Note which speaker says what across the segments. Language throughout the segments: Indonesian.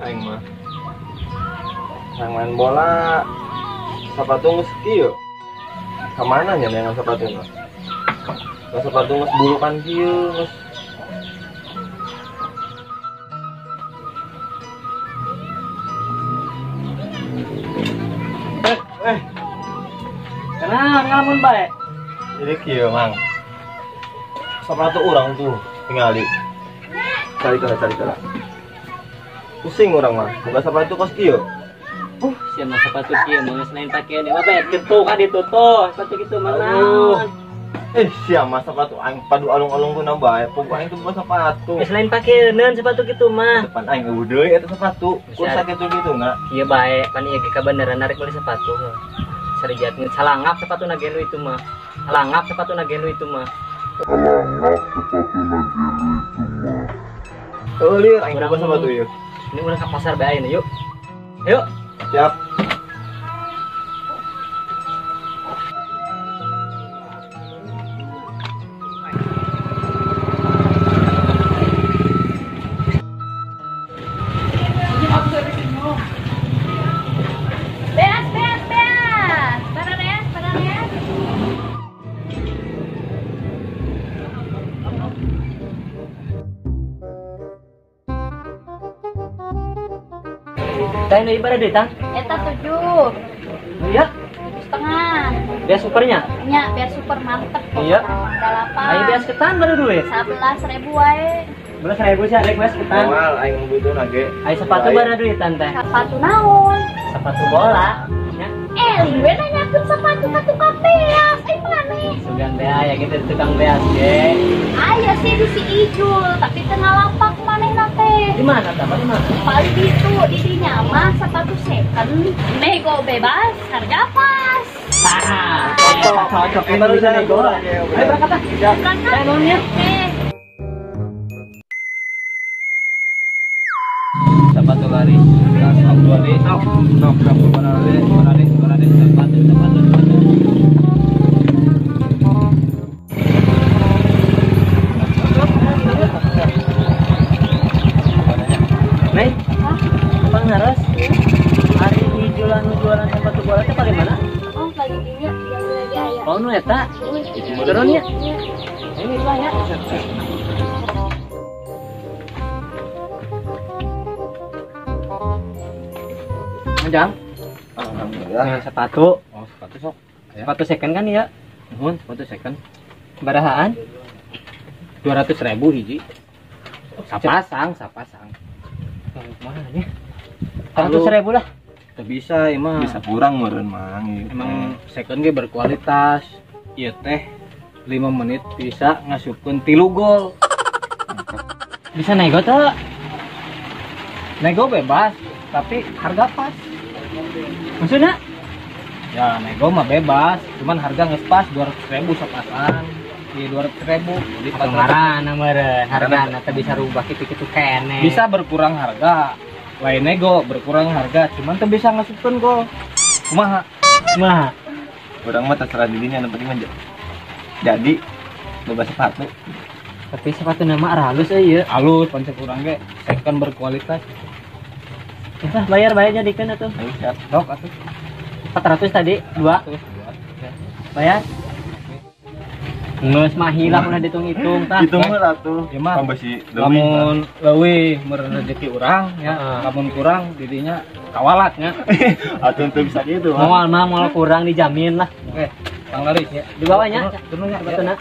Speaker 1: Aing mah. Yang main bola sepatu geus kieu. Kemana nya dengan sepatu mah? Ke sepatu geus bulukan kieu geus.
Speaker 2: Kenapa ngalamun bae?
Speaker 1: Jadi kieu mang. Sepatu orang tuh tinggal di cari kala. Pusing orang mah. Buka sepatu kos kieu.
Speaker 2: Siapa sepatu kieu mah selain pakaian mah bae kentu kan itu tuh. Sepatu gitu mana?
Speaker 1: Siapa mah sepatu aing padu alung-alung guna bae. Pokok aing tuh buka sepatu.
Speaker 2: Selain pakaian sepatu gitu mah.
Speaker 1: Depan aing eueuh eta sepatu. Kursa gitu enggak?
Speaker 2: Kieu bae pan ieu ke beneran narik beli sepatu. Sarijat salangap sepatu nagenu itu mah. Salangap sepatu nagenu itu mah.
Speaker 1: Liur aing buka sepatu ieu.
Speaker 2: Ini udah ke pasar bae ini yuk. Yuk.
Speaker 1: Siap.
Speaker 2: Kain ibarat deh tang.
Speaker 3: Eta 7
Speaker 2: Iya.
Speaker 3: setengah.
Speaker 2: Biar supernya.
Speaker 3: Nya biar super mantep.
Speaker 2: Iya.
Speaker 3: 8.
Speaker 2: Ayo bias ketan baru duit.
Speaker 3: 11.000 wae.
Speaker 2: 11.000 sih adek bias ketan.
Speaker 1: Moal aing butuh nage.
Speaker 2: Ayo sepatu baru duit tante.
Speaker 3: Sepatu naon?
Speaker 2: Sepatu bola. Ya.
Speaker 3: Liwe nanyakeun sepatu ka tukang beas. Maneh.
Speaker 2: Sugan beas ya gitu tukang beas ge.
Speaker 3: Aya sih di si Ijul, tapi tengah lapak manehna teh.
Speaker 2: Di mana tah? Di mana?
Speaker 3: Paling gitu di dinya mah sepatu second, nego bebas, harga pas.
Speaker 2: Cocok. Baru bisa nego. Ayo berangkat ah.
Speaker 3: Berangkat.
Speaker 2: Saya nonnya. Sepatu lari. Stop dua deh. Stop sepatu. Nih, apa ngaras? Hari ini jualan sepatu bola teh paling mana?
Speaker 3: Oh, lagi dinya yang lagi aya.
Speaker 2: Oh, nu eta. Turunnya. Ini banyak. Manjang.
Speaker 1: Alhamdulillah.
Speaker 2: Sepatu.
Speaker 1: Oh, sepatu sok.
Speaker 2: Sepatu second kan ya? Nuhun, sepatu second. Barahaan 200.000 hiji. Sapasang. Mana nya? 100.000 lah.
Speaker 1: Tidak bisa emang. Bisa kurang meureun mang.
Speaker 2: Emang second ge berkualitas. Ieu teh 5 menit bisa ngasupkeun 3 gol. Bisa nego teh. Nego bebas, tapi harga pas. Maksudnya? Ya nego mah bebas, cuman harga geus pas 200.000 sapasang. Di 200.000 jadi pamaran meureun hargana teh bisa rubah kitu-kitu kene. Bisa berkurang harga. Lain nego berkurang harga, cuman teh bisa ngasupkeun gol. Kumaha?
Speaker 1: Urang mah terserah dirinya yang penting mah jadi loba sepatu.
Speaker 2: Tapi sepatu nama halus euy. Halus pancen urang ge second berkualitas. Kita bayarnya dikeun atuh.
Speaker 1: Ayo siap.
Speaker 2: Sok atuh. 400 tadi, 2. Bayar. Geus mah hilang udah dihitung-hitung tah.
Speaker 1: Hitung mah atuh.
Speaker 2: Ya mah.
Speaker 1: Pambesi
Speaker 2: Lamun leuwih meureun rezeki urang ya. Lamun kurang didinya kawalatnya.
Speaker 1: Atuh teu bisa gitu.
Speaker 2: Moal kurang dijamin lah. Oke. Kang Laris ya. Di bawahnya. Turunnya batuna.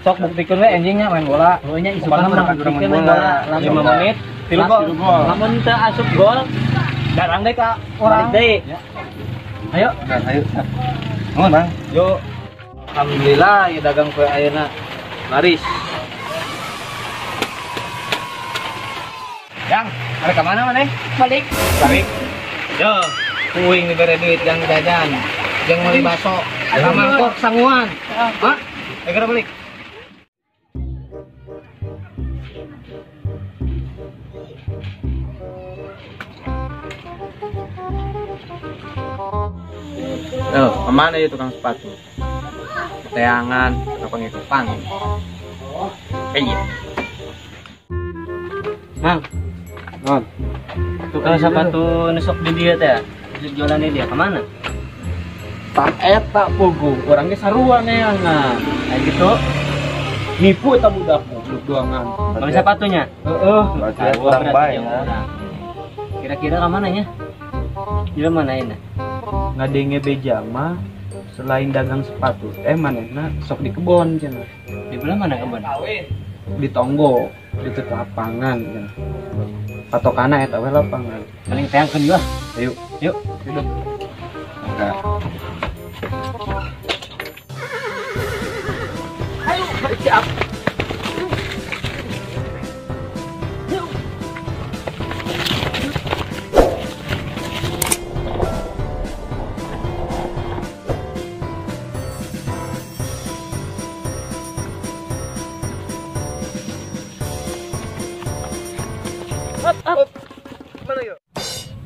Speaker 2: Sok buktikeun we enjingnya main bola. Heunya isukan mah buktikeun main bola. 5 menit 3 gol. Lamun teu asup gol darang deh ka urang deui. Ayo.
Speaker 1: Ayo. Nuhun, Bang.
Speaker 2: Yuk. Alhamdulillah ya dagang kue ayeuna laris. Yang, ada ke mana maneh?
Speaker 3: Balik.
Speaker 2: Yo, puing diberi duit yang jajan. Yang beli bakso, ada mangkok sanguan. Hah? Ayo balik. Kemana ya tukang sepatu? Teangan, tukang pengikupan. Iya. Mang. Non. Tukang sepatu nusuk di dia teh. Jualan di dia kemana?
Speaker 4: Tak eta pogo orangnya sarua neangan kayak gitu nipu eta budakmu duduk doangan
Speaker 2: Bang sepatunya.
Speaker 1: Berarti kurang baik ya.
Speaker 2: Kira-kira kemana nya? Di mana ini?
Speaker 4: ngadenge beja mah selain dagang sepatu manehna sok di kebon cenah
Speaker 2: Di belah mana kebun?
Speaker 4: di tonggo di teu lapangan cenah patokana eta we lapangan
Speaker 2: Paling teangkeun juga.
Speaker 4: ayo
Speaker 2: Yuk.
Speaker 4: enggak
Speaker 3: Ayo, bersiap.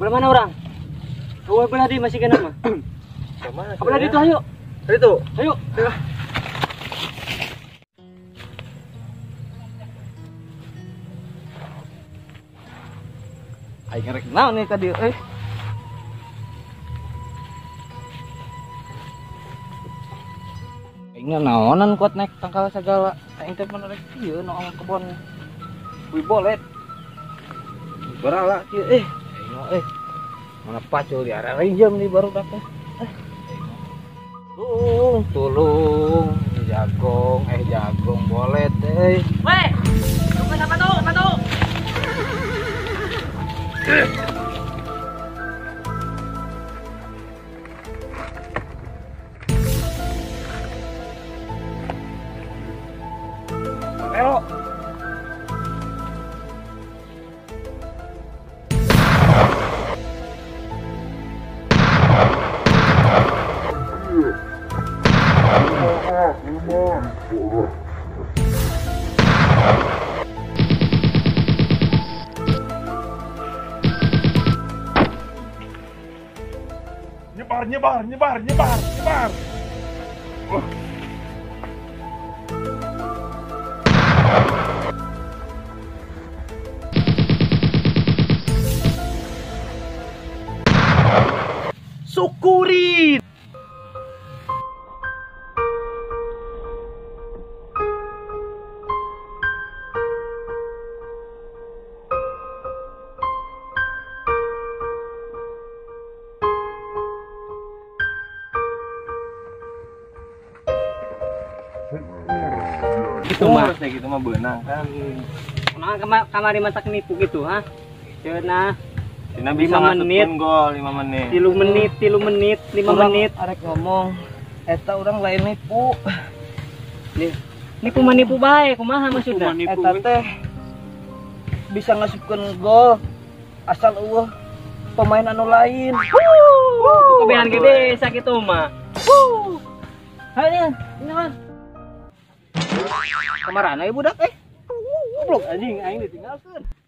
Speaker 2: Belah mana orang? Oh, belah di masih kena mah.
Speaker 1: Kemana?
Speaker 2: Belah di itu ayo.
Speaker 1: Itu.
Speaker 2: Ayo. Aing ngerek naon nih ka dieu euy. Aing naonan kuat naik tangkal segala. Aing teh mun rek ieu nu ong kebon. Wih bolet. Berala kieu aing mana pacul di area jam nih baru dapat. Tulung jagong bolet
Speaker 3: Weh, apa tuh?
Speaker 2: Elo.
Speaker 5: Nyebar.
Speaker 4: syukurin
Speaker 2: gitu mah.
Speaker 1: Kayak gitu mah beunang kan.
Speaker 2: Nah, kamari masak nipu gitu, ha? Cenah.
Speaker 1: Tina bisa
Speaker 2: 5 menit.
Speaker 1: ngasupkeun gol 5 menit.
Speaker 2: 3 menit, 5 menit.
Speaker 4: arek ngomong eta urang lain nipu
Speaker 2: Nipu mah nipu bae, kumaha maksudna?
Speaker 4: eta teh bisa ngasupkeun gol asal eueuh pemain anu lain
Speaker 2: Kebehan gede sakitu mah. Hayu, naon? Kamarana ieu budak goblok anjing aing ditinggalkeun.